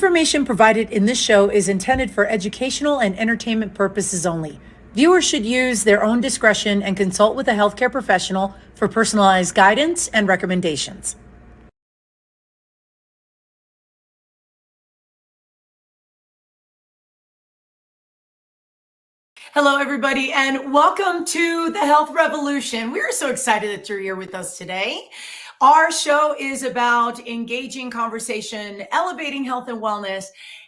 information provided in this show is intended for educational and entertainment purposes only. Viewers should use their own discretion and consult with a healthcare professional for personalized guidance and recommendations. Hello, everybody, and welcome to the Health Revolution. We are so excited that you're here with us today. Our show is about engaging conversation, elevating health and wellness,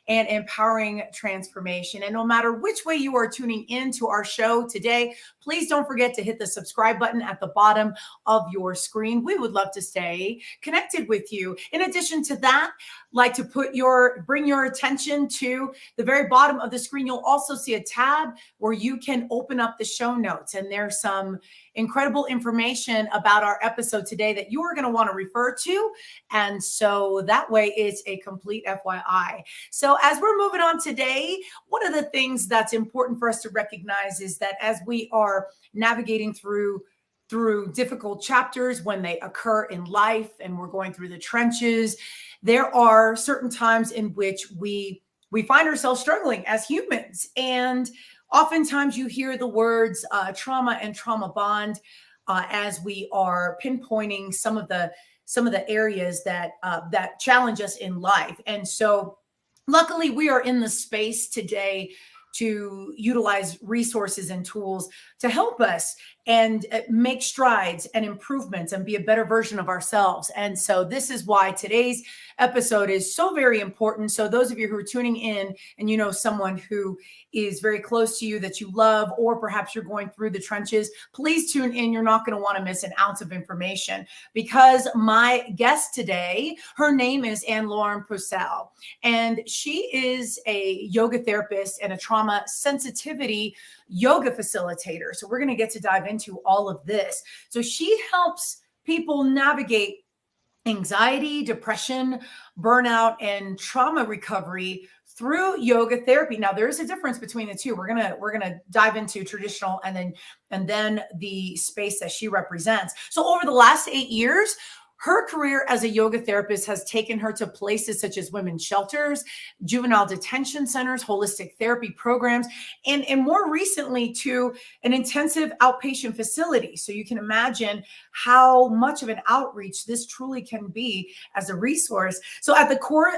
and empowering transformation. And no matter which way you are tuning into our show today, please don't forget to hit the subscribe button at the bottom of your screen. We would love to stay connected with you. In addition to that, like to bring your attention to the very bottom of the screen. You'll also see a tab where you can open up the show notes, and there's some incredible information about our episode today that you are going to want to refer to. And so that way it's a complete FYI. So as we're moving on today, one of the things that's important for us to recognize is that as we are navigating through difficult chapters when they occur in life and we're going through the trenches, there are certain times in which we find ourselves struggling as humans. And oftentimes you hear the words trauma and trauma bond as we are pinpointing some of the areas that challenge us in life. And so luckily we are in the space today to utilize resources and tools to help us and make strides and improvements and be a better version of ourselves. And so this is why today's episode is so very important. So those of you who are tuning in and you know someone who is very close to you that you love, or perhaps you're going through the trenches, please tune in. You're not going to want to miss an ounce of information, because my guest today, her name is Anne-Laure Peaucelle, and she is a yoga therapist and a trauma sensitivity yoga facilitator. So we're going to get to dive into all of this. So she helps people navigate anxiety, depression, burnout, and trauma recovery through yoga therapy. Now, there is a difference between the two. We're gonna dive into traditional and then the space that she represents. So over the last 8 years, her career as a yoga therapist has taken her to places such as women's shelters, juvenile detention centers, holistic therapy programs, and more recently to an intensive outpatient facility. So you can imagine how much of an outreach this truly can be as a resource. So at the core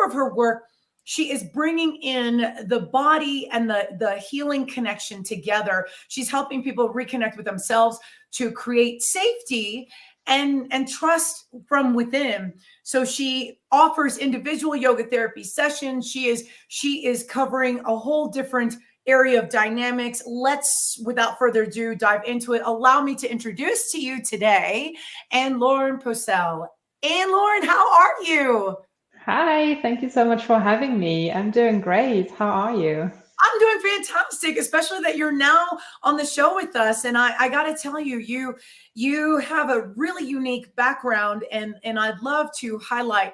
of her work, she is bringing in the body and the healing connection together. She's helping people reconnect with themselves to create safety and trust from within. So she offers individual yoga therapy sessions. She is covering a whole different area of dynamics. Let's, without further ado, dive into it. Allow me to introduce to you today Anne-Laure Peaucelle. Anne-Laure, how are you? Hi, thank you so much for having me. I'm doing great. How are you? I'm doing fantastic, especially that you're now on the show with us. And I got to tell you, you have a really unique background, and I'd love to highlight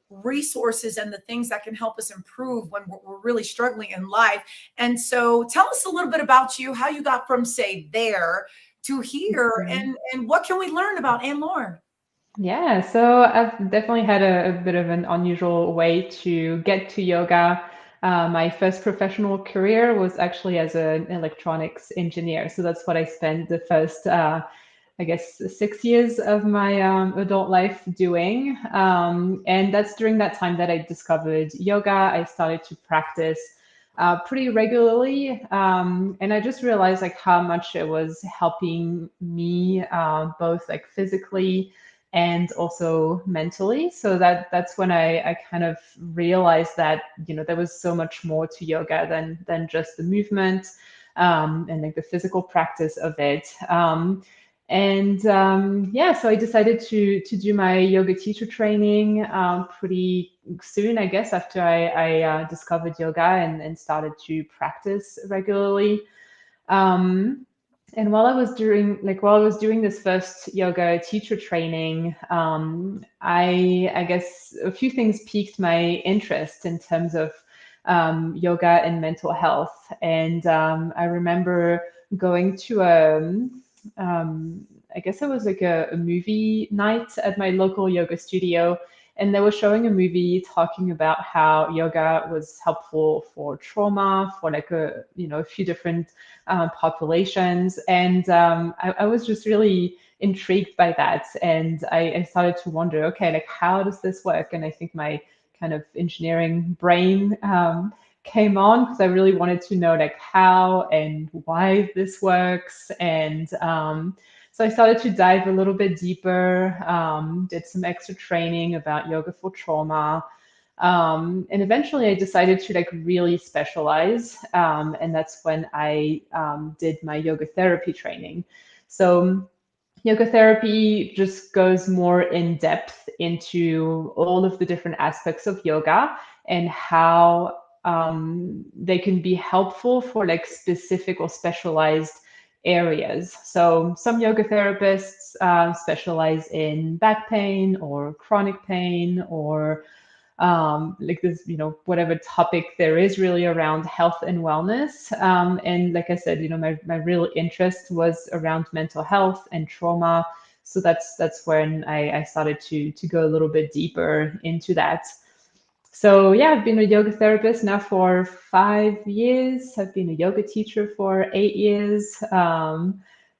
resources and the things that can help us improve when we're really struggling in life. And so tell us a little bit about you, how you got from, say, there to here, and what can we learn about Anne-Laure? Yeah, so I've definitely had a bit of an unusual way to get to yoga. My first professional career was actually as an electronics engineer. So that's what I spent the first, I guess, 6 years of my adult life doing. And that's during that time that I discovered yoga. I started to practice pretty regularly. And I just realized like how much it was helping me both like physically and also mentally. So that's when I kind of realized that, you know, there was so much more to yoga than just the movement and like the physical practice of it. Yeah, so I decided to do my yoga teacher training pretty soon, I guess, after I discovered yoga and started to practice regularly. And while I was doing this first yoga teacher training, I guess a few things piqued my interest in terms of yoga and mental health. And I remember going to I guess it was like a movie night at my local yoga studio. and they were showing a movie talking about how yoga was helpful for trauma, for like a few different populations. And I was just really intrigued by that. And I started to wonder, okay, like how does this work? And I think my kind of engineering brain came on because I really wanted to know like how and why this works. And so I started to dive a little bit deeper, did some extra training about yoga for trauma. And eventually I decided to like really specialize. And that's when I did my yoga therapy training. So yoga therapy just goes more in depth into all of the different aspects of yoga and how they can be helpful for like specific or specialized areas. So some yoga therapists specialize in back pain or chronic pain or like this, whatever topic there is really around health and wellness. And like I said, my real interest was around mental health and trauma. So that's when I started to go a little bit deeper into that. So yeah, I've been a yoga therapist now for 5 years. I've been a yoga teacher for 8 years.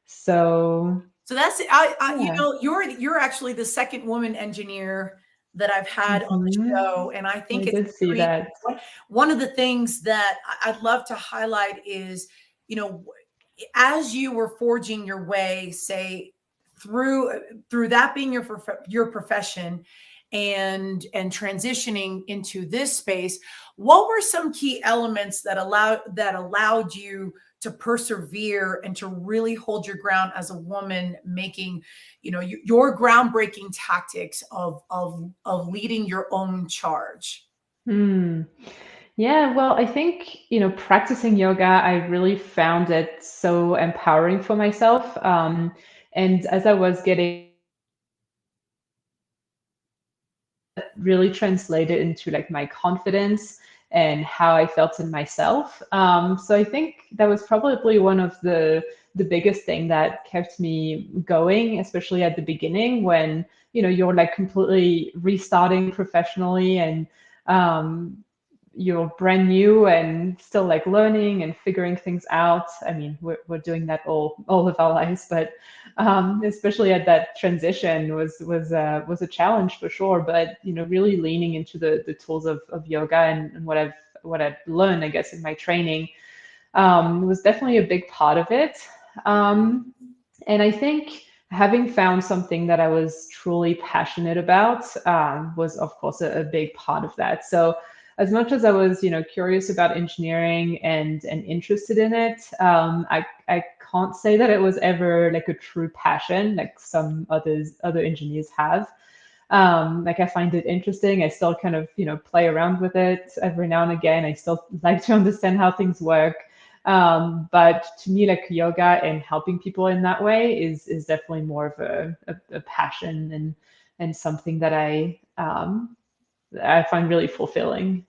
So So that's yeah. you're actually the second woman engineer that I've had on the Mhm. show, and I I think it's did see pretty. that. One of the things that I'd love to highlight is, you know, as you were forging your way, say through that being your profession, and transitioning into this space, what were some key elements that allowed you to persevere and to really hold your ground as a woman, making your groundbreaking tactics of leading your own charge? Hmm. Yeah, well, I think, practicing yoga, I really found it so empowering for myself. And as I was getting really translated into like my confidence and how I felt in myself. So I think that was probably one of the biggest thing that kept me going, especially at the beginning when you're like completely restarting professionally and you're brand new and still like learning and figuring things out. I mean, we're doing that all of our lives, but especially at that transition was a challenge for sure. But really leaning into the tools of yoga and what I've learned, I guess, in my training was definitely a big part of it. And I think having found something that I was truly passionate about was, of course, a big part of that. So as much as I was, curious about engineering and interested in it, I can't say that it was ever like a true passion, like some other engineers have. Like I find it interesting. I still kind of, play around with it every now and again. I still like to understand how things work. But to me, like yoga and helping people in that way is definitely more of a passion and something that I find really fulfilling.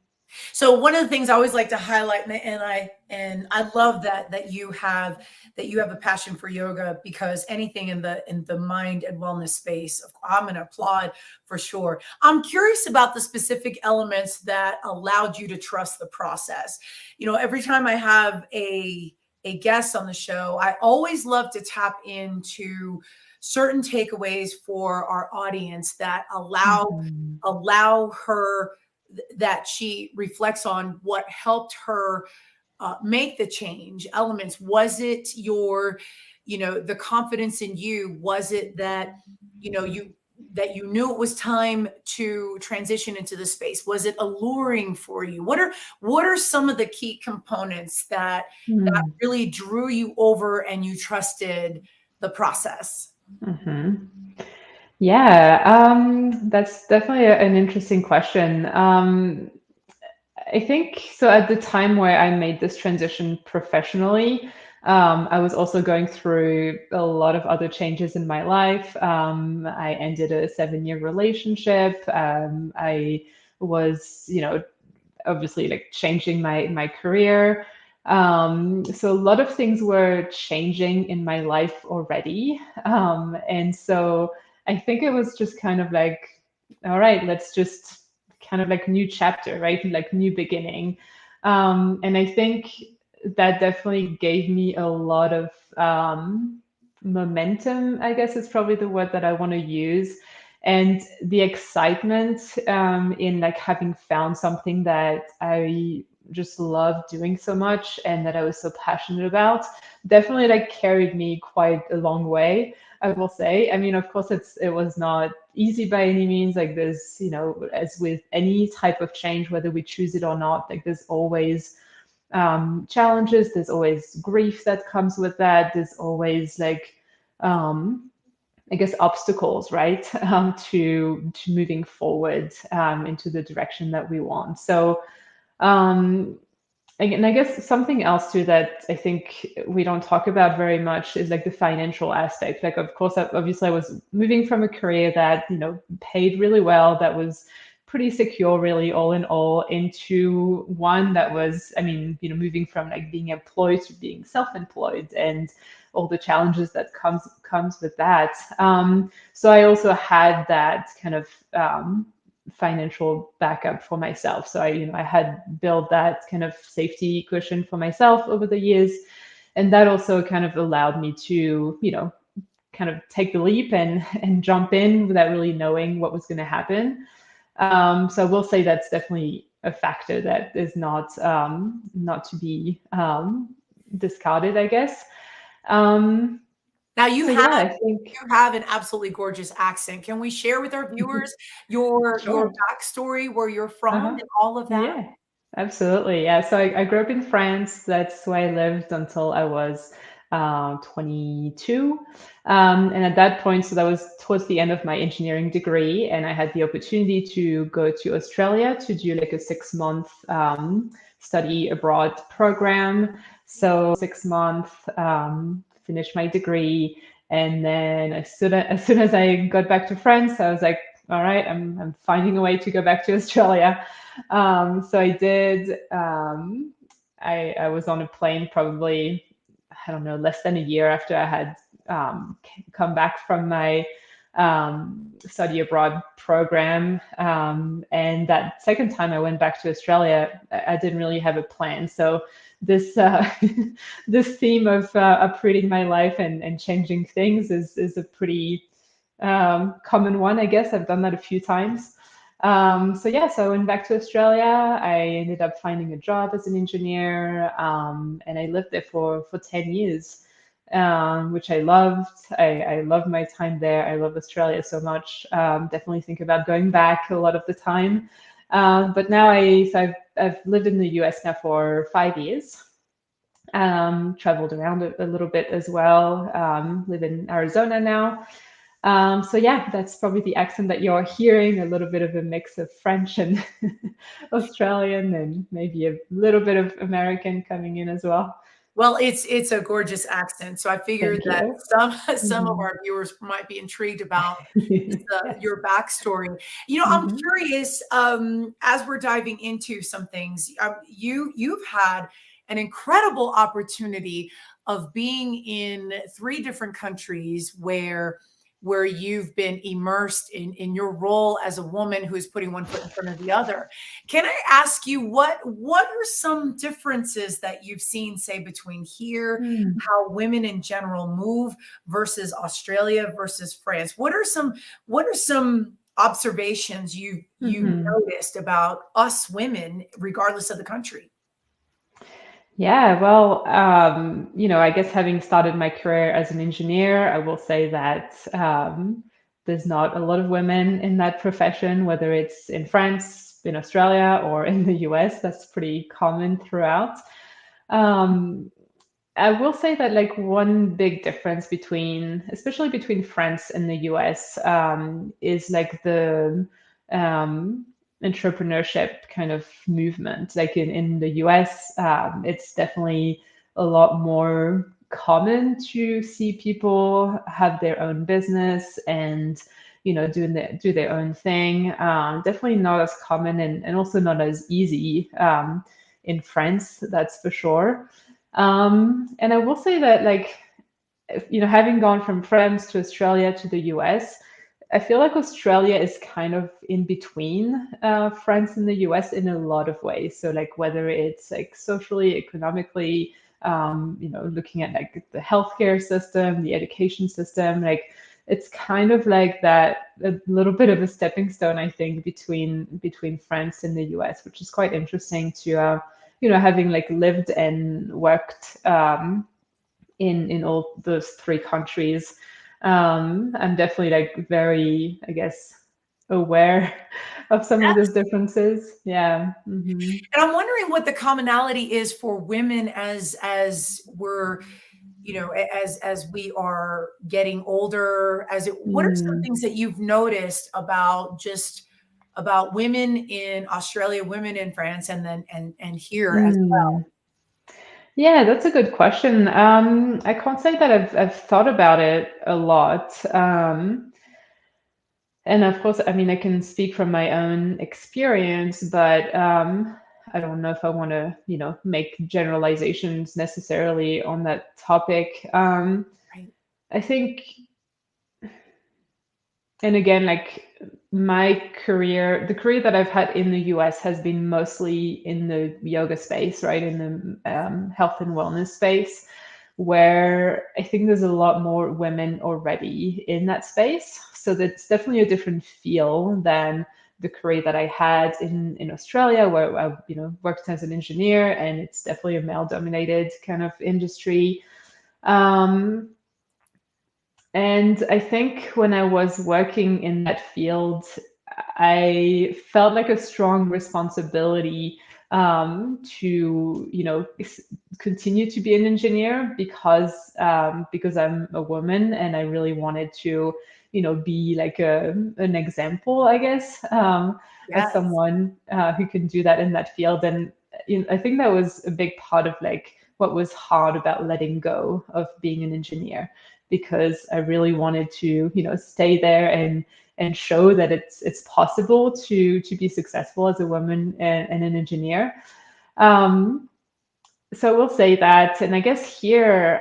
So one of the things I always like to highlight, and I love that you have a passion for yoga, because anything in the mind and wellness space, I'm going to applaud for sure. I'm curious about the specific elements that allowed you to trust the process. Every time I have a guest on the show, I always love to tap into certain takeaways for our audience that allow Mhm. allow her that she reflects on what helped her make the change elements. Was it the confidence in you? Was it that you knew it was time to transition into the space? Was it alluring for you? What are some of the key components that Mm. really drew you over and you trusted the process? Mhm. Yeah, that's definitely an interesting question. I think so. At the time where I made this transition professionally, I was also going through a lot of other changes in my life. I ended a 7-year relationship. I was, obviously like changing my career. So a lot of things were changing in my life already. And so I think it was just kind of like all right, let's just kind of like new chapter, right? Like new beginning. And I think that definitely gave me a lot of momentum, I guess is probably the word that I want to use. And the excitement in like having found something that I just love doing so much and that I was so passionate about definitely like carried me quite a long way, I will say. I mean, of course, it was not easy by any means. Like there's, you know, as with any type of change, whether we choose it or not, like there's always challenges. There's always grief that comes with that. There's always like, I guess, obstacles, right, to moving forward into the direction that we want. So, and I guess something else too that I think we don't talk about very much is like the financial aspect. Like, of course, obviously, I was moving from a career that, you know, paid really well, that was pretty secure, really, all in all, into one that was, I mean, you know, moving from like being employed to being self-employed and all the challenges that comes with that. So I also had that kind of financial backup for myself. So I had built that kind of safety cushion for myself over the years, and that also kind of allowed me to, kind of take the leap and jump in without really knowing what was going to happen. So I will say that's definitely a factor that is not to be discarded, I guess. Now you So have yeah, I think you have an absolutely gorgeous accent. Can we share with our viewers your sure. backstory, where you're from, Uh-huh. and all of that? Yeah, absolutely. Yeah. So I grew up in France. That's where I lived until I was 22. And at that point, so that was towards the end of my engineering degree, and I had the opportunity to go to Australia to do like a 6-month study abroad program. So 6 months, finish my degree, and then as soon as I got back to France, I was like, all right, I'm finding a way to go back to Australia. So I did. I was on a plane probably, I don't know, less than a year after I had come back from my study abroad program. And that second time I went back to Australia, I didn't really have a plan. So this this theme of uprooting my life and changing things is a pretty common one, I guess. I've done that a few times. So yeah, so I went back to Australia. I ended up finding a job as an engineer, and I lived there for 10 years, which I loved. I loved my time there. I love Australia so much. Definitely think about going back a lot of the time. But now I've lived in the US now for 5 years. Traveled around a little bit as well. Live in Arizona now. So yeah, that's probably the accent that you're hearing, a little bit of a mix of French and Australian, and maybe a little bit of American coming in as well. Well, it's a gorgeous accent, so I figured Thank that you. some of Mhm. our viewers might be intrigued about Yes. your backstory. I'm Hmm. curious, as we're diving into some things, you've had an incredible opportunity of being in 3 different countries where you've been immersed in your role as a woman who is putting one foot in front of the other. Can I ask you what are some differences that you've seen, say, between here, Mm. how women in general move versus Australia versus France? What are some observations you Mhm. noticed about us women, regardless of the country? Yeah, well, I guess having started my career as an engineer, I will say that there's not a lot of women in that profession, whether it's in France, in Australia, or in the US. That's pretty common throughout. Um, I will say that like one big difference especially between France and the US, is like the um, entrepreneurship kind of movement. Like in the US, it's definitely a lot more common to see people have their own business and do their own thing. Definitely not as common and also not as easy in France, that's for sure. And I will say that, like, having gone from France to Australia to the US, I feel like Australia is kind of in between France and the US in a lot of ways. So like whether it's like socially, economically, looking at like the healthcare system, the education system, like it's kind of like that, a little bit of a stepping stone, I think, between France and the US, which is quite interesting to having like lived and worked in all those three countries. I'm definitely like very, I guess, aware of some of those differences. Yeah. Mm-hmm. And I'm wondering what the commonality is for women as we're, as we are getting older. What are some Mm. things that you've noticed about women in Australia, women in France, and then and here as well? Mm. Yeah, that's a good question. I can't say that I've thought about it a lot. And of course, I mean, I can speak from my own experience, but I don't know if I want to, make generalizations necessarily on that topic. Right. I think, and again, like my career, the career that I've had in the US has been mostly in the yoga space, right? In the health and wellness space, where I think there's a lot more women already in that space. So that's definitely a different feel than the career that I had in Australia, where I worked as an engineer, and it's definitely a male-dominated kind of industry. Um, and I think when I was working in that field, I felt like a strong responsibility to, continue to be an engineer because I'm a woman, and I really wanted to, be like an example, I guess, as Yes. someone who can do that in that field. And I think that was a big part of like what was hard about letting go of being an engineer, because I really wanted to, stay there and show that it's possible to be successful as a woman and an engineer. So we'll say that, and I guess here,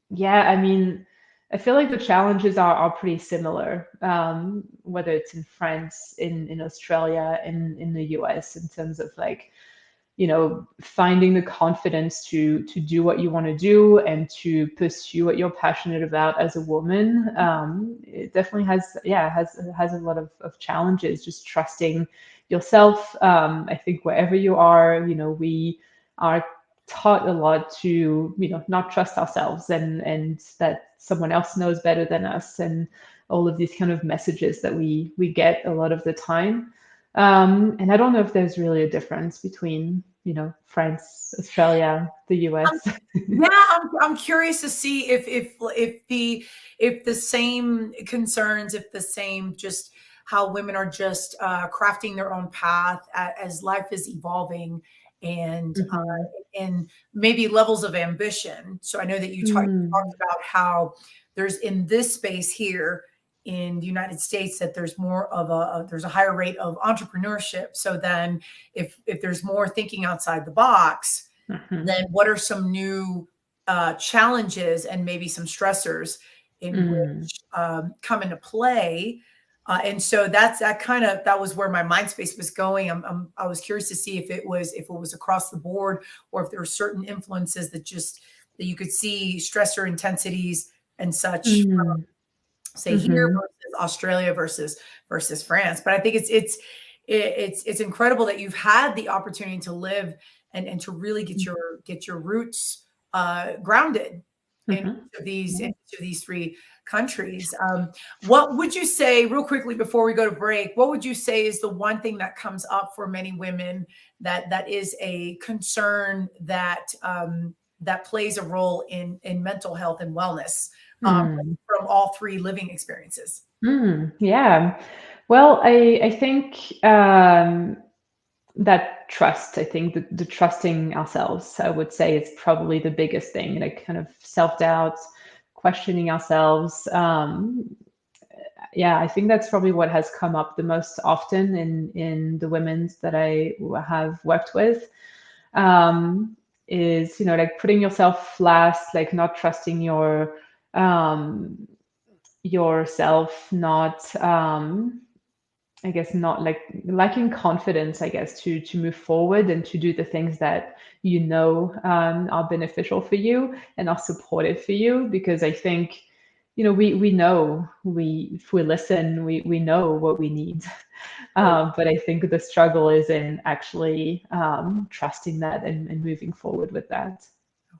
yeah, I mean, I feel like the challenges are pretty similar, whether it's in France, in Australia, in the US, in terms of like, finding the confidence to do what you want to do and to pursue what you're passionate about as a woman. It definitely has a lot of challenges, just trusting yourself. I think wherever you are, we are taught a lot to, not trust ourselves, and that someone else knows better than us, and all of these kind of messages that we get a lot of the time. And I don't know if there's really a difference between, France, Australia, the US. Yeah, I'm curious to see if the same concerns, if the same just how women are just crafting their own path as life is evolving, and Mhm. and maybe levels of ambition. So I know that you talked Mm. about how there's in this space here in the United States that there's more of there's a higher rate of entrepreneurship. So then if there's more thinking outside the box, Mhm. then what are some new challenges and maybe some stressors in Mm. which come into play? And so that was where my mind space was going. I was curious to see if it was across the board, or if there were certain influences that you could see stressor intensities and such, Mm. say here Mhm. versus Australia versus France. But I think it's incredible that you've had the opportunity to live and to really get your roots grounded in Mhm. in Yeah. each of these three countries. What would you say, real quickly before we go to break? What would you say is the one thing that comes up for many women that is a concern that plays a role in mental health and wellness? Um, Mm. from all three living experiences. Yeah. Well, I think that trust, I think the trusting ourselves, I would say, is probably the biggest thing, like kind of self-doubt, questioning ourselves. Yeah, I think that's probably what has come up the most often in the women that I have worked with. Um, is, like putting yourself last, like not trusting um yourself not I guess not like lacking confidence, I guess, to move forward and to do the things that are beneficial for you and are supportive for you. Because I think, we know if we listen, we know what we need. But I think the struggle is in actually trusting that and moving forward with that.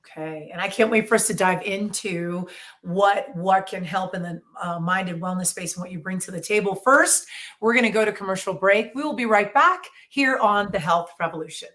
Okay, and I can't wait for us to dive into what can help in the mind and wellness space and what you bring to the table. First, we're going to go to commercial break. We will be right back here on the Health Revolution.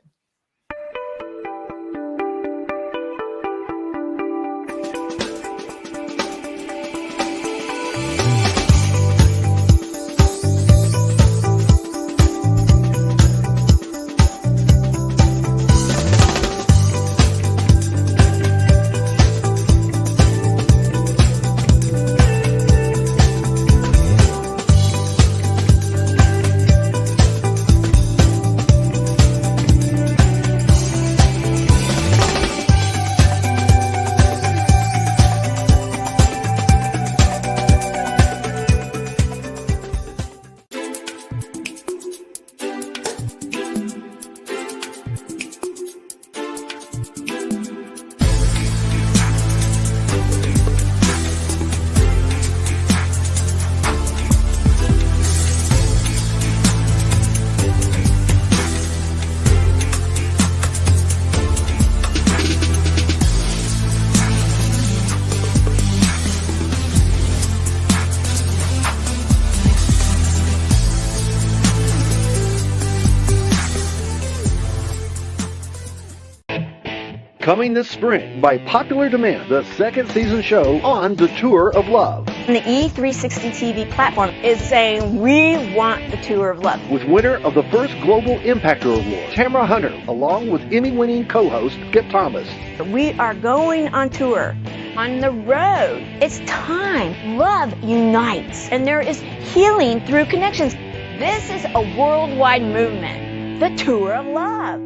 Coming this spring, by popular demand, the second season show on the Tour of Love. And the E360 TV platform is saying we want the Tour of Love. With winner of the first Global Impactor Award, Tamara Hunter, along with Emmy-winning co-host Kip Thomas. We are going on tour, on the road. It's time. Love unites, and there is healing through connections. This is a worldwide movement, the Tour of Love.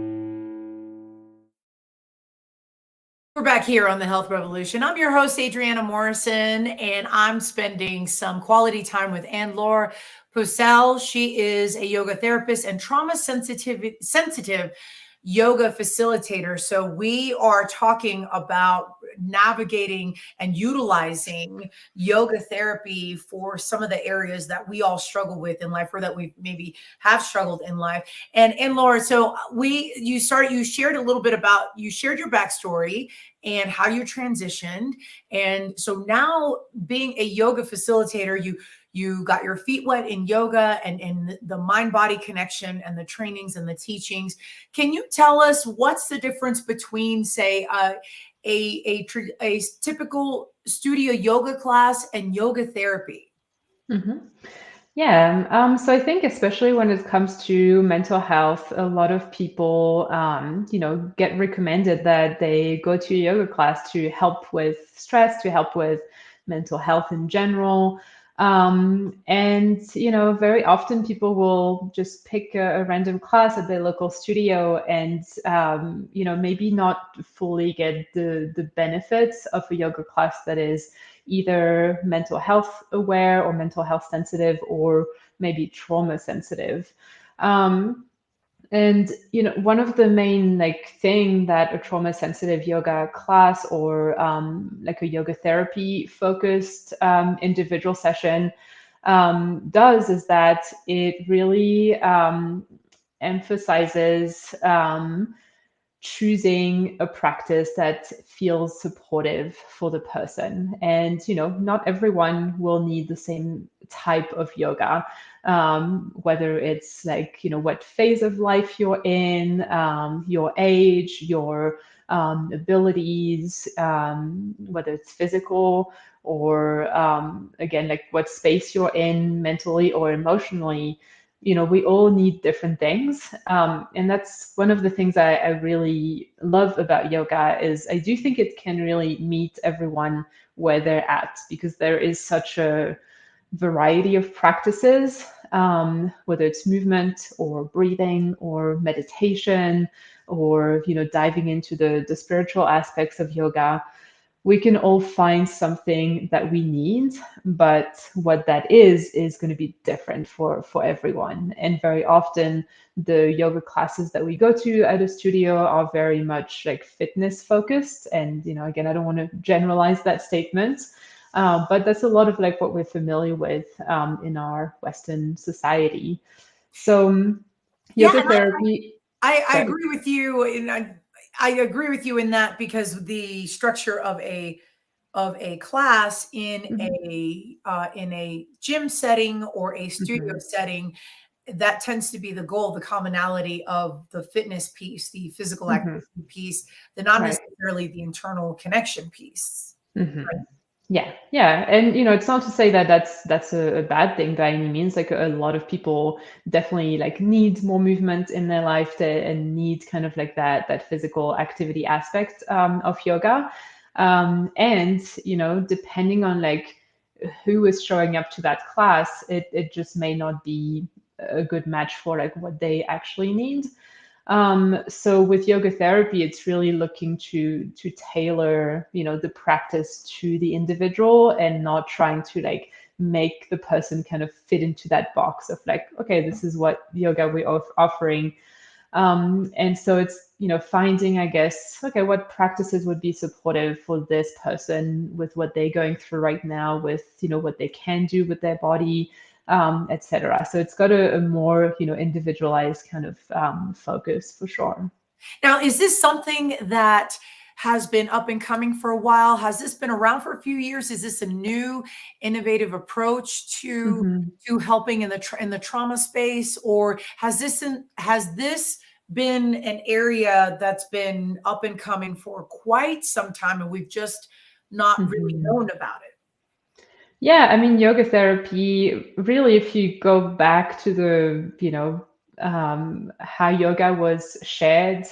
We're back here on the Health Revolution. I'm your host, Adriana Morrison, and I'm spending some quality time with Anne-Laure Peaucelle. She is a yoga therapist and trauma sensitive yoga facilitator. So we are talking about navigating and utilizing yoga therapy for some of the areas that we all struggle with in life, or that we maybe have struggled in life. And Laura, so you shared a little bit about, you shared your backstory and how you transitioned. And so now, being a yoga facilitator, you got your feet wet in yoga and the mind-body connection and the trainings and the teachings. Can you tell us what's the difference between, say, a typical studio yoga class and yoga therapy? Mm-hmm. Yeah. So I think especially when it comes to mental health, a lot of people, get recommended that they go to a yoga class to help with stress, to help with mental health in general. And very often people will just pick a random class at their local studio and, maybe not fully get the benefits of a yoga class that is either mental health aware or mental health sensitive, or maybe trauma sensitive. And one of the main thing that a trauma sensitive yoga class, or like a yoga therapy focused individual session does, is that it really emphasizes choosing a practice that feels supportive for the person. And not everyone will need the same type of yoga, whether it's what phase of life you're in, your age, your abilities, whether it's physical or again, what space you're in mentally or emotionally. We all need different things. And that's one of the things I really love about yoga, is I do think it can really meet everyone where they're at, because there is such a variety of practices, whether it's movement or breathing or meditation, or diving into the spiritual aspects of yoga. we can all find something that we need, but what that is going to be different for everyone. And very often the yoga classes that we go to at a studio are very much like fitness focused. And, again, I don't want to generalize that statement, but that's a lot of like what we're familiar with in our Western society. So yoga therapy. I agree with you, and I agree with you in that, because the structure of a class in a gym setting or a studio setting, that tends to be the goal, the commonality of the fitness piece, the physical activity piece, the not necessarily the internal connection piece. Right? Yeah. And, it's not to say that that's a bad thing by any means. Like a lot of people definitely like need more movement in their life and need kind of like that physical activity aspect of yoga. And, depending on like who is showing up to that class, it just may not be a good match for like what they actually need. So with yoga therapy, it's really looking to tailor, the practice to the individual and not trying to like make the person kind of fit into that box of like, okay, this is what yoga we're offering. And so it's, finding, I guess, okay, what practices would be supportive for this person with what they're going through right now, with, what they can do with their body, etc. So it's got a more, individualized kind of focus for sure. Now, is this something that has been up and coming for a while? Has this been around for a few years? Is this a new, innovative approach to helping in the trauma space, or has this been an area that's been up and coming for quite some time, and we've just not really known about it? Yeah, I mean, yoga therapy, really, if you go back to the, how yoga was shared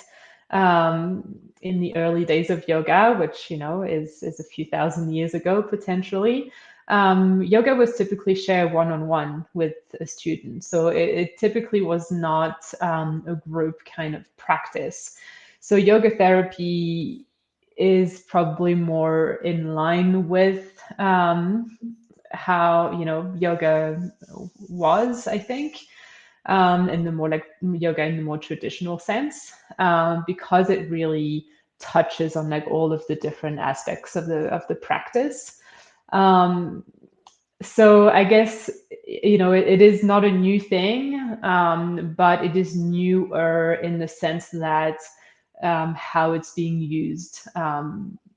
in the early days of yoga, which, is a few thousand years ago, potentially, yoga was typically shared one-on-one with a student. So it typically was not a group kind of practice. So yoga therapy is probably more in line with how yoga was, I think, in the more like yoga in the more traditional sense, because it really touches on like all of the different aspects of the practice. So I guess it is not a new thing, but it is newer in the sense that how it's being used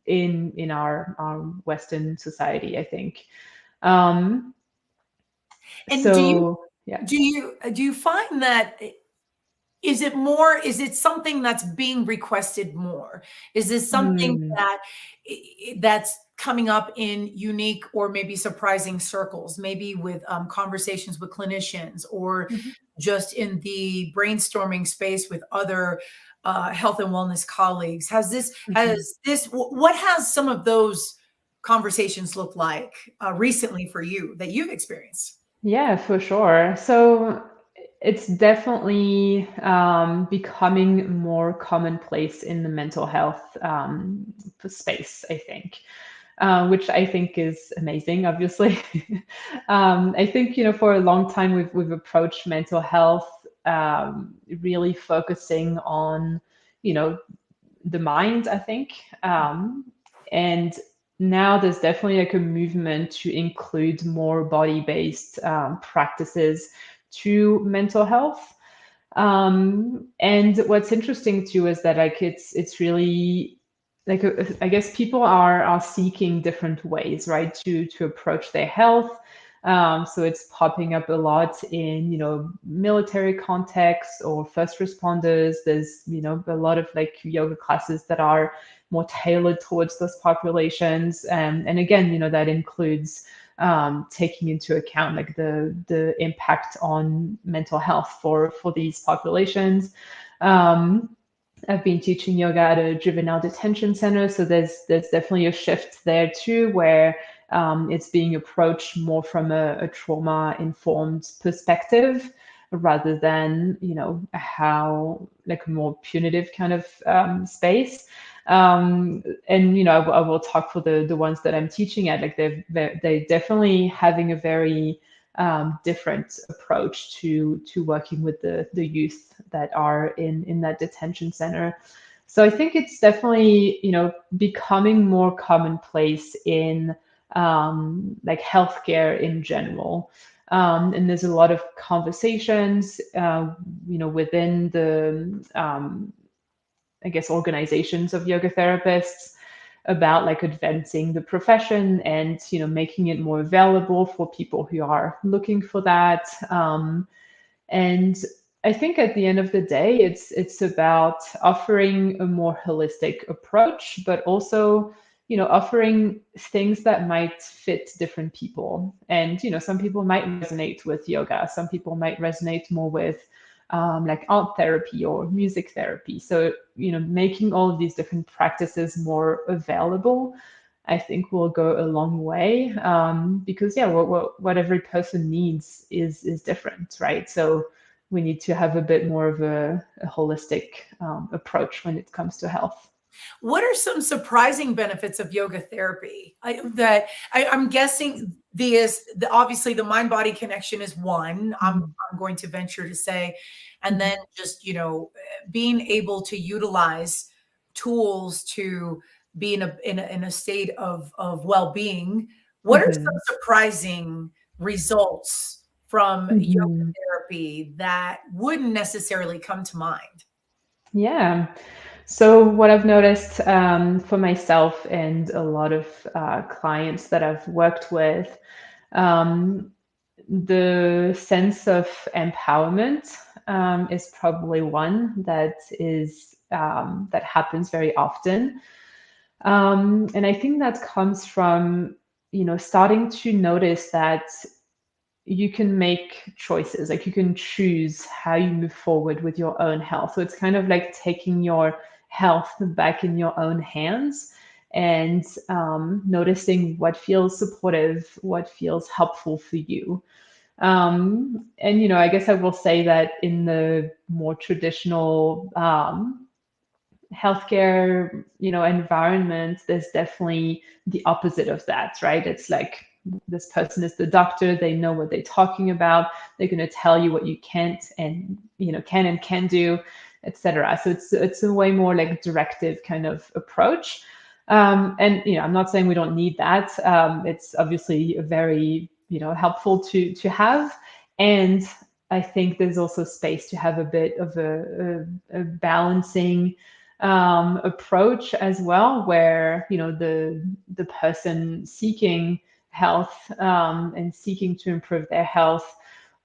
in our Western society, I think. And so do you find that, is it something that's being requested more? Is this something that's coming up in unique or maybe surprising circles, maybe with conversations with clinicians, or just in the brainstorming space with other health and wellness colleagues? What has some of those conversations look like recently for you that you've experienced? Yeah, for sure. So it's definitely becoming more commonplace in the mental health space, I think, which I think is amazing, obviously. I think, for a long time, we've approached mental health really focusing on, the mind, I think. And now there's definitely like a movement to include more body-based practices to mental health. And what's interesting too is that like it's really like I guess people are seeking different ways, right, to approach their health. So it's popping up a lot in military contexts or first responders. There's a lot of like yoga classes that are more tailored towards those populations, and again that includes taking into account like the impact on mental health for these populations. I've been teaching yoga at a juvenile detention center, so there's definitely a shift there too, where it's being approached more from a trauma-informed perspective rather than how like a more punitive kind of space. And I will talk for the ones that I'm teaching at, like they definitely having a very different approach to working with the youth that are in that detention center. So I think it's definitely becoming more commonplace in like healthcare in general. And there's a lot of conversations, within the I guess organizations of yoga therapists about like advancing the profession and making it more available for people who are looking for that. And I think at the end of the day, it's about offering a more holistic approach, but also offering things that might fit different people. And some people might resonate with yoga, some people might resonate more with like art therapy or music therapy. So making all of these different practices more available, I think will go a long way, because what every person needs is different, right? So we need to have a bit more of a holistic approach when it comes to health. What are some surprising benefits of yoga therapy? I'm guessing obviously the mind body connection is one. I'm going to venture to say, and then just being able to utilize tools to be in a state of well-being. What are some surprising results from yoga therapy that wouldn't necessarily come to mind? Yeah. So what I've noticed for myself and a lot of clients that I've worked with, the sense of empowerment is probably one that happens very often. And I think that comes from, starting to notice that you can make choices, like you can choose how you move forward with your own health. So it's kind of like taking your health back in your own hands and noticing what feels supportive, what feels helpful for you. And I guess I will say that in the more traditional healthcare environment, there's definitely the opposite of that, right? It's like this person is the doctor, they know what they're talking about, they're going to tell you what you can't and can do, etc. So it's a way more like directive kind of approach. And I'm not saying we don't need that. It's obviously very helpful to have. And I think there's also space to have a bit of a balancing approach as well, where the person seeking health and seeking to improve their health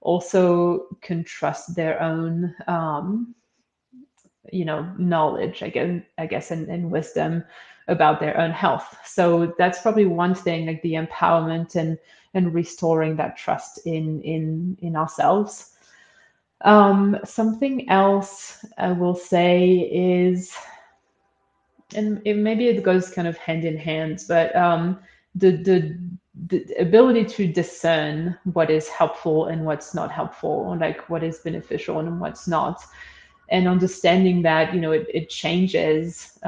also can trust their own knowledge, I guess and wisdom about their own health. So that's probably one thing, like the empowerment and restoring that trust in ourselves. Something else I will say is, and maybe it goes kind of hand in hand, but the ability to discern what is helpful and what's not helpful, or like what is beneficial and what's not, and understanding that it changes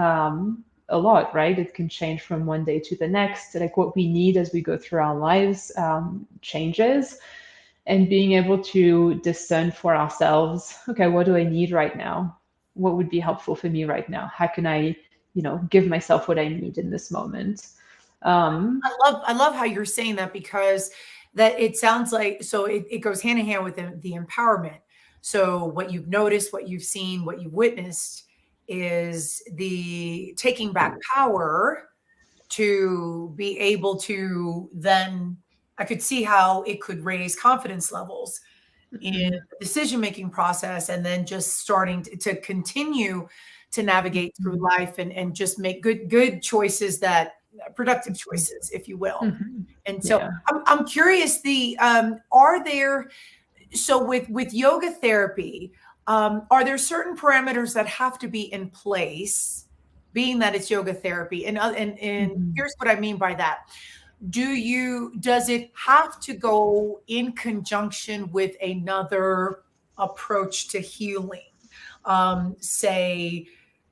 a lot, right? It can change from one day to the next. Like what we need as we go through our lives changes, and being able to discern for ourselves, okay, what do I need right now? What would be helpful for me right now? How can I give myself what I need in this moment? I love how you're saying that, because that it sounds like, so it goes hand in hand with the empowerment. So what you've noticed, what you've seen, what you've witnessed is the taking back power to be able to then, I could see how it could raise confidence levels in the decision-making process, and then just starting to continue to navigate through life and just make good choices, that productive choices, if you will. And so I'm curious, are there, so with yoga therapy, are there certain parameters that have to be in place, being that it's yoga therapy? And here's what I mean by that. Does it have to go in conjunction with another approach to healing? Say,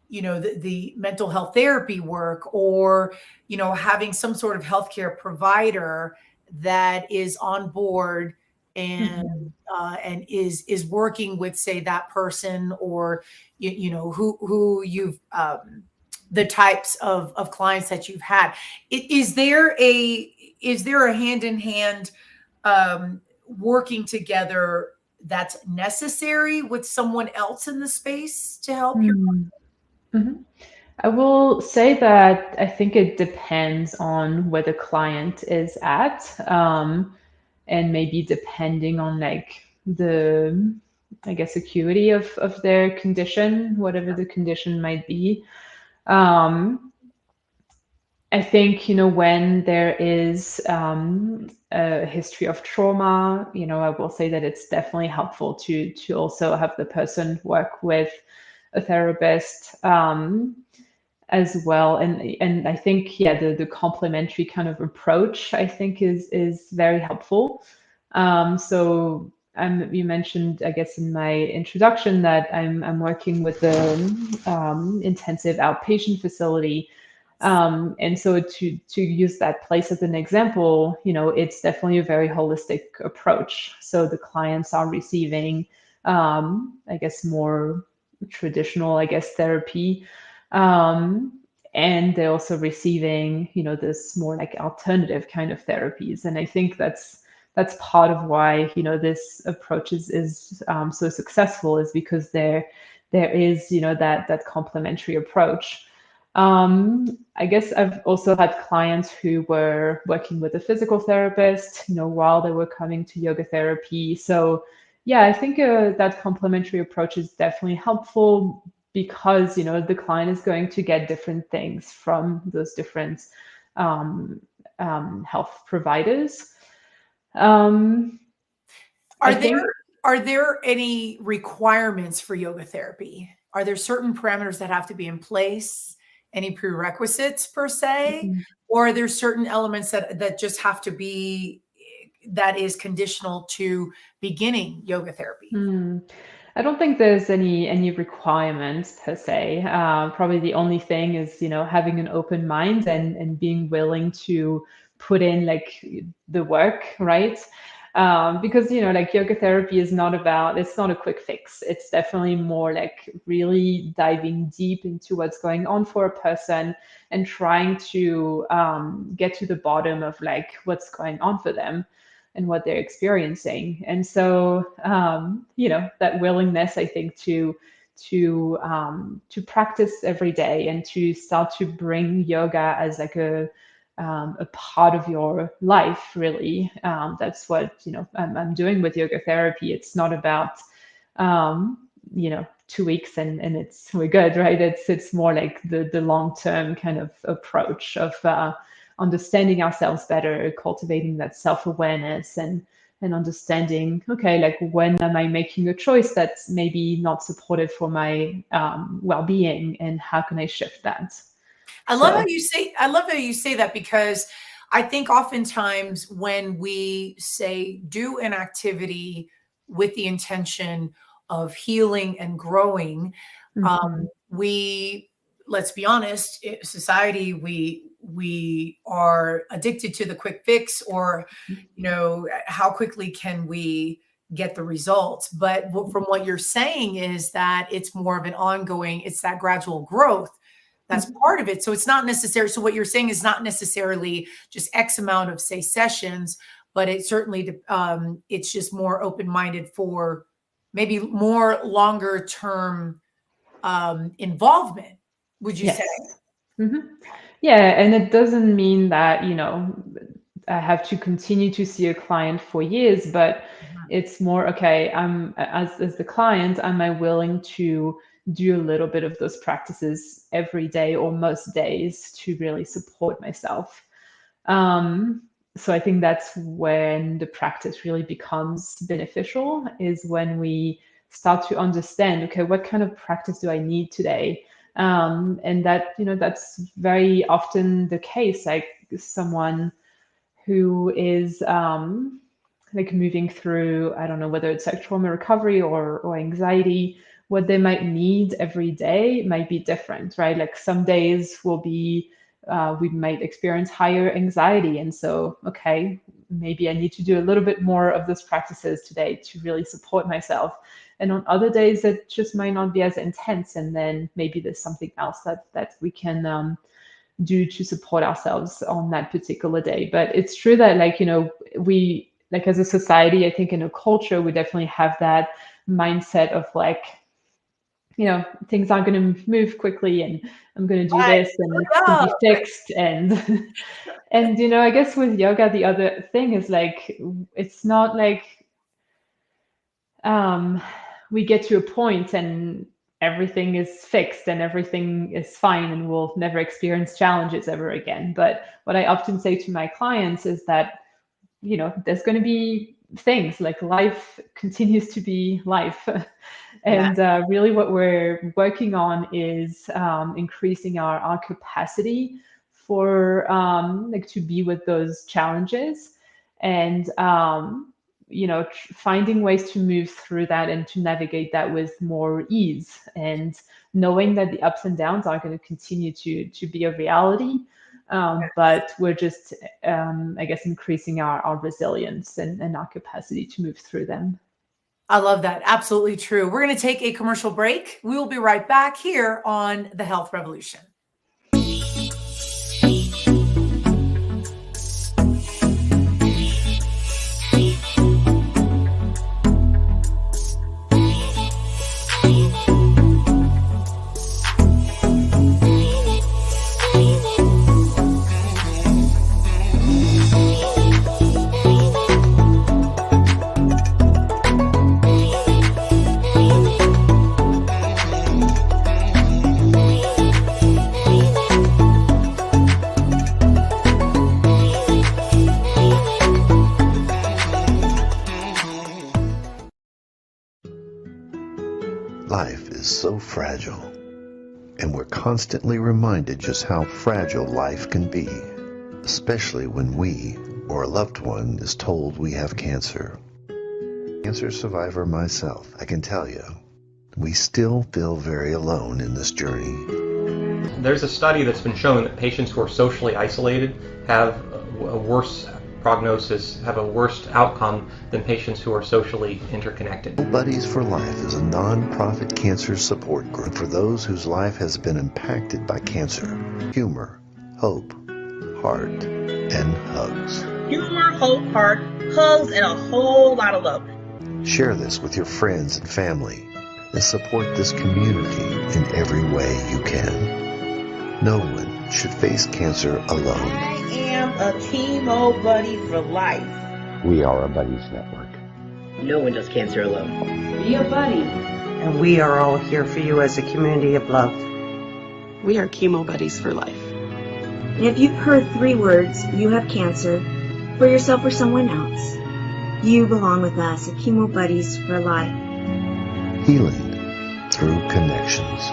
the mental health therapy work, or, having some sort of healthcare provider that is on board and and is working with, say, that person, or who you've the types of clients that you've had. Is there a hand in hand working together that's necessary with someone else in the space to help your I will say that I think it depends on where the client is at, and maybe depending on like the, I guess, acuity of their condition, whatever the condition might be. I think, when there is a history of trauma, I will say that it's definitely helpful to also have the person work with a therapist as well. And I think, yeah, the complementary kind of approach, I think, is very helpful. So you mentioned, I guess, in my introduction that I'm working with the intensive outpatient facility. And so to use that place as an example, it's definitely a very holistic approach. So the clients are receiving, I guess, more traditional, I guess, therapy. And they're also receiving, this more like alternative kind of therapies. And I think that's part of why, this approach is so successful, is because there is, that complementary approach. I guess I've also had clients who were working with a physical therapist, while they were coming to yoga therapy. So yeah, I think that complementary approach is definitely helpful, because, the client is going to get different things from those different health providers. Are there any requirements for yoga therapy? Are there certain parameters that have to be in place? Any prerequisites per se? Or are there certain elements that just have to be, that is conditional to beginning yoga therapy? I don't think there's any requirements per se. Probably the only thing is, having an open mind and being willing to put in like the work, right? Because, like yoga therapy is not it's not a quick fix. It's definitely more like really diving deep into what's going on for a person and trying to get to the bottom of like what's going on for them and what they're experiencing. And so, that willingness, I think, to practice every day and to start to bring yoga as like a part of your life, really. That's what, I'm doing with yoga therapy. It's not about, 2 weeks and we're good, right? It's more like the long-term kind of approach of understanding ourselves better, cultivating that self-awareness, and understanding, okay, like when am I making a choice that's maybe not supportive for my well-being, and how can I shift that? I love how you say that, because I think oftentimes when we say do an activity with the intention of healing and growing, let's be honest, society, we are addicted to the quick fix, or how quickly can we get the results. But from what you're saying is that it's more of an ongoing, it's that gradual growth that's part of it. So it's not necessary. So what you're saying is not necessarily just X amount of, say, sessions, but it certainly, it's just more open-minded for maybe more longer term involvement, would you say? Yeah. And it doesn't mean that, I have to continue to see a client for years, but it's more, okay, as the client, am I willing to do a little bit of those practices every day or most days to really support myself? So I think that's when the practice really becomes beneficial, is when we start to understand, okay, what kind of practice do I need today? And that, that's very often the case. Like someone who is like moving through, I don't know, whether it's like trauma recovery or anxiety, what they might need every day might be different, right? Like some days will be, we might experience higher anxiety. And so, okay, maybe I need to do a little bit more of those practices today to really support myself. And on other days, it just might not be as intense. And then maybe there's something else that we can do to support ourselves on that particular day. But it's true that, like, we, like, as a society, I think in a culture, we definitely have that mindset of like, things aren't going to move quickly, and I'm going to do this, and it's going to be fixed. And and I guess with yoga, the other thing is like, it's not like we get to a point and everything is fixed and everything is fine and we'll never experience challenges ever again. But what I often say to my clients is that, there's going to be things, like life continues to be life. And really what we're working on is increasing our capacity for like to be with those challenges, and finding ways to move through that and to navigate that with more ease, and knowing that the ups and downs are going to continue to be a reality. But we're just, I guess, increasing our resilience and our capacity to move through them. I love that. Absolutely true. We're going to take a commercial break. We will be right back here on The Health Revolution. Life is so fragile, and we're constantly reminded just how fragile life can be, especially when we or a loved one is told we have cancer. Cancer survivor myself, I can tell you, we still feel very alone in this journey. There's a study that's been showing that patients who are socially isolated have a worse prognosis, have a worse outcome than patients who are socially interconnected. Buddies for Life is a non-profit cancer support group for those whose life has been impacted by cancer. Humor, hope, heart, and hugs. Humor, hope, heart, hugs, and a whole lot of love. Share this with your friends and family and support this community in every way you can. No one should face cancer alone. I am a chemo buddy for life. We are a buddies network. No one does cancer alone. Be a buddy. And we are all here for you as a community of love. We are chemo buddies for life. And if you've heard 3 words, you have cancer, for yourself or someone else, you belong with us at Chemo Buddies for Life. Healing through connections.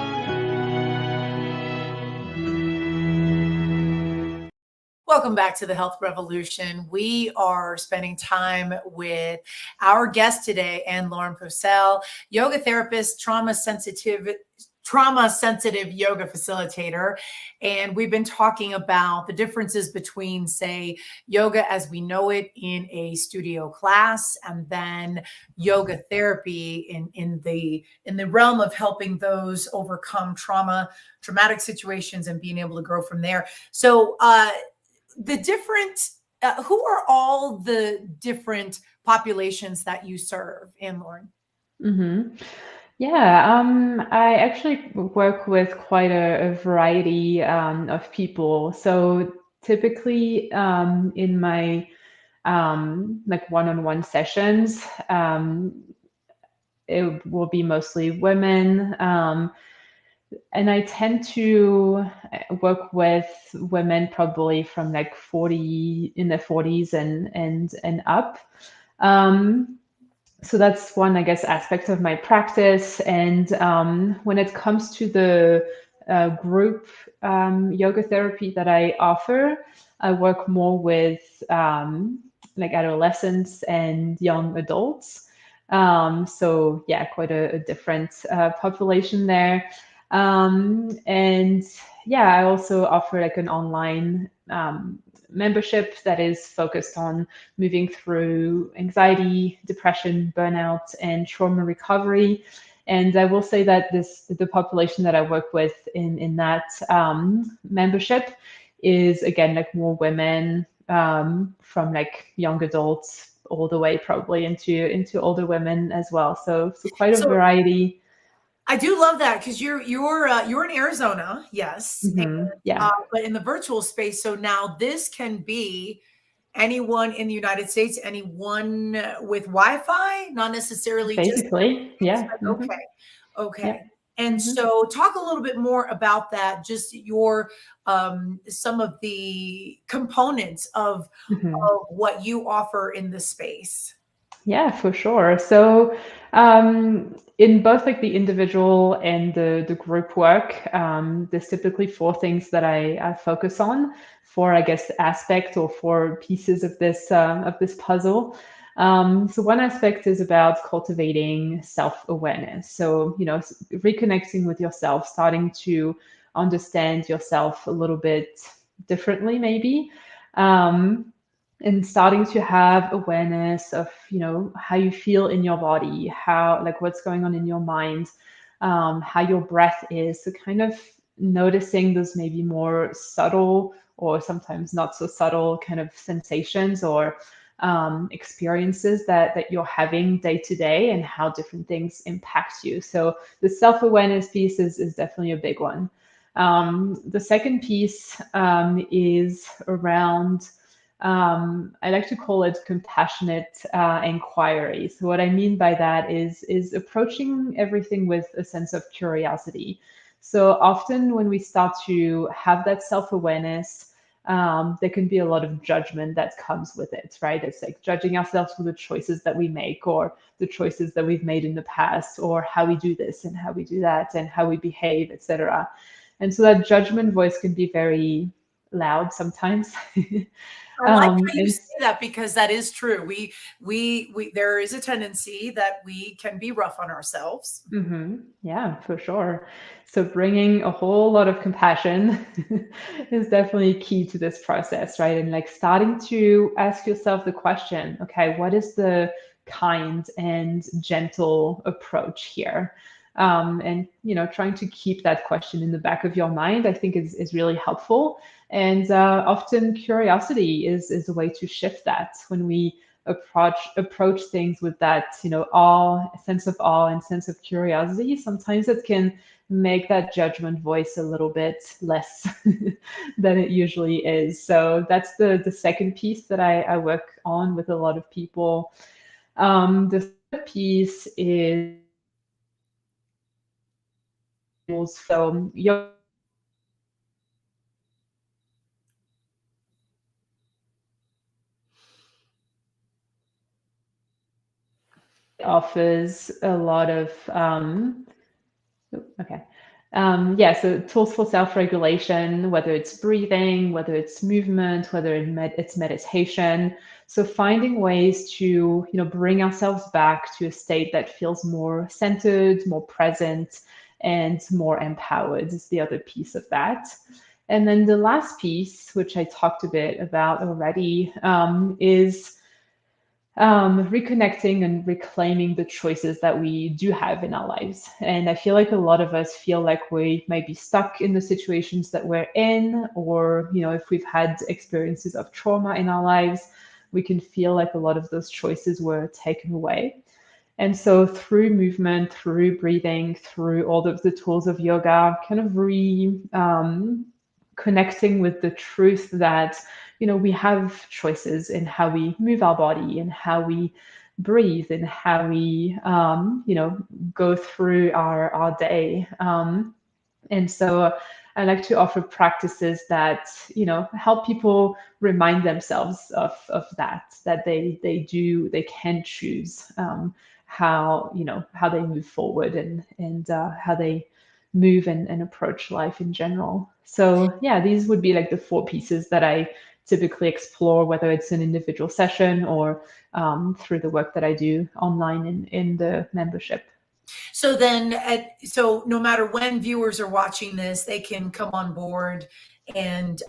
Welcome back to the Health Revolution. We are spending time with our guest today, Anne-Laure Peaucelle, yoga therapist, trauma-sensitive yoga facilitator. And we've been talking about the differences between, say, yoga as we know it in a studio class, and then yoga therapy in the realm of helping those overcome traumatic situations and being able to grow from there. So the different, who are all the different populations that you serve, Anne-Laure? Mm-hmm. Yeah, I actually work with quite a variety of people. So typically in my like one-on-one sessions, it will be mostly women. And I tend to work with women probably from like 40 in their 40s and up. So that's one, I guess, aspect of my practice. And when it comes to the group yoga therapy that I offer, I work more with like adolescents and young adults. So yeah, quite a different population there. And yeah, I also offer like an online membership that is focused on moving through anxiety, depression, burnout, and trauma recovery. And I will say that the population that I work with in that membership is, again, like more women, from like young adults all the way probably into older women as well. So quite a variety. I do love that, because you're in Arizona, yes, and, yeah, but in the virtual space. So now this can be anyone in the United States, anyone with Wi-Fi, not necessarily basically, just yeah. Okay. Yeah. And so talk a little bit more about that, just your some of the components of what you offer in this space. Yeah, for sure. So in both like the individual and the group work, there's typically four things that I focus on, for, I guess, aspect or four pieces of this puzzle. So one aspect is about cultivating self-awareness. So, reconnecting with yourself, starting to understand yourself a little bit differently, maybe. And starting to have awareness of, how you feel in your body, how, like, what's going on in your mind, how your breath is. So kind of noticing those maybe more subtle or sometimes not so subtle kind of sensations or experiences that you're having day to day, and how different things impact you. So the self-awareness piece is definitely a big one. The second piece is around, I like to call it compassionate inquiry. So what I mean by that is approaching everything with a sense of curiosity. So often when we start to have that self-awareness, there can be a lot of judgment that comes with it, right? It's like judging ourselves for the choices that we make, or the choices that we've made in the past, or how we do this and how we do that and how we behave, etc. And so that judgment voice can be very loud sometimes. I like how you say that, because that is true. We there is a tendency that we can be rough on ourselves. Yeah, for sure. So bringing a whole lot of compassion is definitely key to this process, right? And like starting to ask yourself the question, okay, what is the kind and gentle approach here? And trying to keep that question in the back of your mind, I think is really helpful. And often curiosity is a way to shift that. When we approach things with that, sense of awe and sense of curiosity, sometimes it can make that judgment voice a little bit less than it usually is. So that's the second piece that I work on with a lot of people. The third piece is, so yoga offers a lot of so tools for self-regulation, whether it's breathing, whether it's movement, whether it's meditation. So finding ways to bring ourselves back to a state that feels more centered, more present, and more empowered is the other piece of that. And then the last piece, which I talked a bit about already, is reconnecting and reclaiming the choices that we do have in our lives. And I feel like a lot of us feel like we might be stuck in the situations that we're in, or, if we've had experiences of trauma in our lives, we can feel like a lot of those choices were taken away. And so through movement, through breathing, through all of the tools of yoga, kind of connecting with the truth that we have choices in how we move our body and how we breathe and how we go through our day. And so I like to offer practices that help people remind themselves of that they can choose how they move forward and how they move and approach life in general. So yeah, these would be like the four pieces that I typically explore, whether it's an individual session or through the work that I do online in the membership. So then, so no matter when viewers are watching this, they can come on board and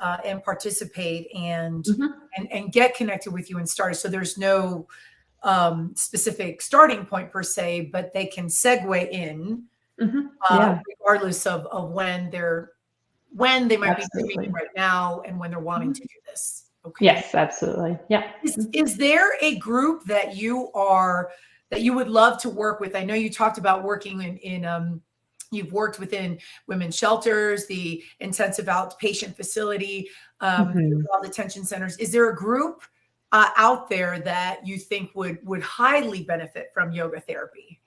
participate and get connected with you and start. So there's no specific starting point per se, but they can segue in regardless of when they might be doing it right now and when they're wanting to do this. Okay. Yes, absolutely. Yeah. Is there a group that you would love to work with? I know you talked about working in you've worked within women's shelters, the intensive outpatient facility, all detention centers. Is there a group out there that you think would highly benefit from yoga therapy?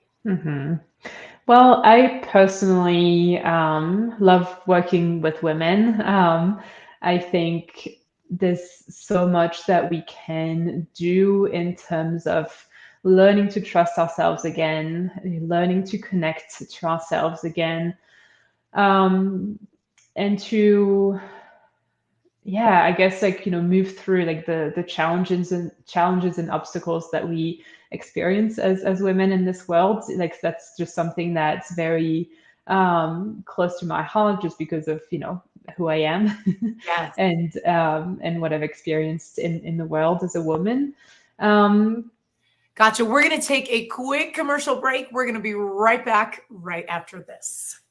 Well, I personally love working with women. I think there's so much that we can do in terms of learning to trust ourselves again, learning to connect to ourselves again, and to, I guess, like, move through like the challenges and obstacles that we experience as women in this world. Like, that's just something that's very close to my heart, just because of who I am. Yes. and what I've experienced in the world as a woman. Gotcha. We're going to take a quick commercial break. We're going to be right back right after this.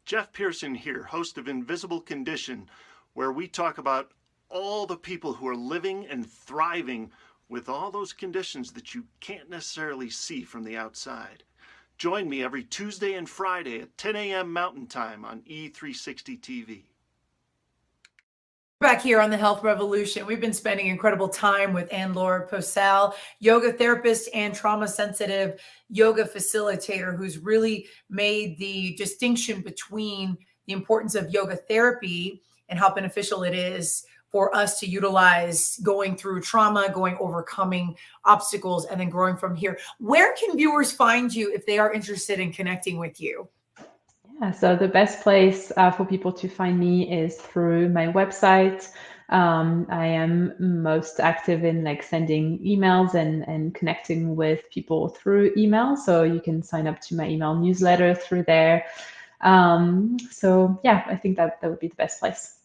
Jeff Pearson here, host of Invisible Condition, where we talk about all the people who are living and thriving with all those conditions that you can't necessarily see from the outside. Join me every Tuesday and Friday at 10 a.m. Mountain Time on E360 TV. Back here on the Health Revolution, we've been spending incredible time with Anne-Laure Peaucelle, yoga therapist and trauma-sensitive yoga facilitator, who's really made the distinction between the importance of yoga therapy and how beneficial it is for us to utilize going through trauma, overcoming obstacles, and then growing from here. Where can viewers find you if they are interested in connecting with you? Yeah, so the best place for people to find me is through my website. I am most active in like sending emails and connecting with people through email. So you can sign up to my email newsletter through there. So yeah, I think that would be the best place.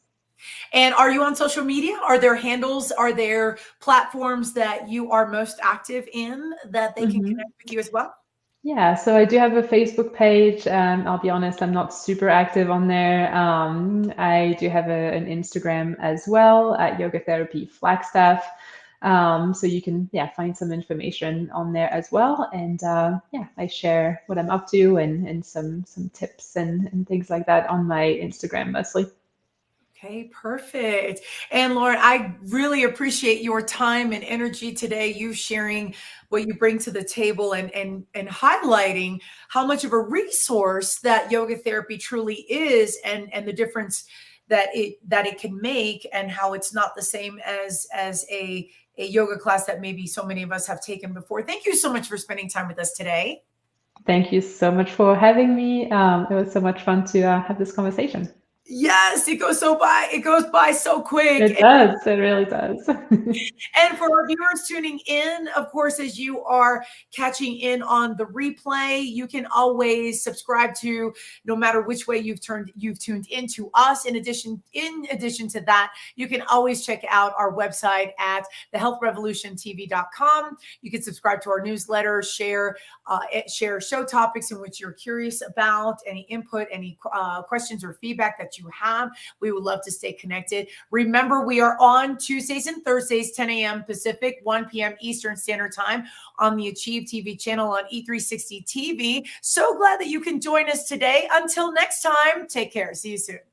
And are you on social media? Are there handles? Are there platforms that you are most active in that they can connect with you as well? Yeah, so I do have a Facebook page. I'll be honest, I'm not super active on there. I do have an Instagram as well at Yoga Therapy Flagstaff. So you can find some information on there as well. And I share what I'm up to and some tips and things like that on my Instagram mostly. Okay, perfect. And Lauren, I really appreciate your time and energy today, you sharing what you bring to the table and highlighting how much of a resource that yoga therapy truly is and the difference that it can make, and how it's not the same as a yoga class that maybe so many of us have taken before. Thank you so much for spending time with us today. Thank you so much for having me. It was so much fun to have this conversation. Yes, it goes by so quick. It does. It really does. And for our viewers tuning in, of course, as you are catching in on the replay, you can always subscribe to, no matter which way you've tuned into us. In addition to that, you can always check out our website at thehealthrevolutiontv.com. You can subscribe to our newsletter, share show topics in which you're curious about, any input, any questions or feedback that you you have. We would love to stay connected. Remember, we are on Tuesdays and Thursdays, 10 a.m. Pacific, 1 p.m. Eastern Standard Time on the Achieve TV channel on E360 TV. So glad that you can join us today. Until next time, take care. See you soon.